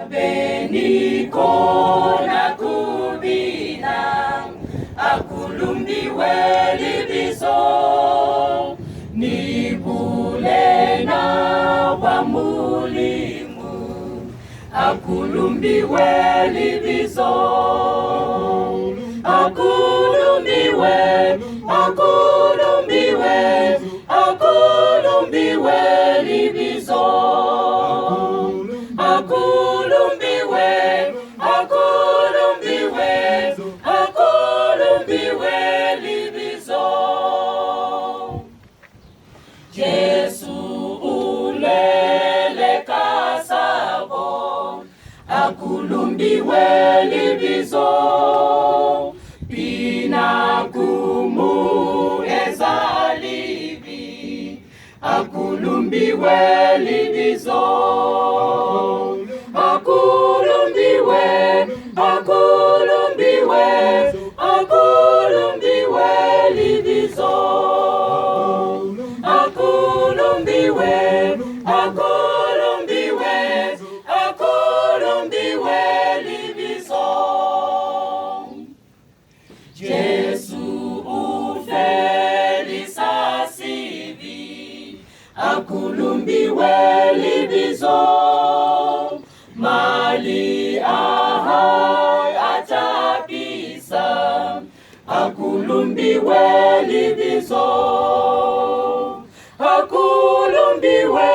Beniko na kubina akulumbiwe libizo ni bulena wa mulimu akulumbiwe libizo akulumbiwe akulumbiwe akulumbiwe libizo akulumbiwe akulumbiwe akulumbiwe libizo Yesu ulele kasabo akulumbiwe libizo pinakumu ezalibi akulumbiwe libizo akulumbiwe akulumbiwe akulumbiwe libizo akulumbiwe akulumbiwe akulumbiwe libizo Yesu ufelisa sibi akulumbiwe libizo mali ahai atapisa akulumbiwe libizo akulumbiwe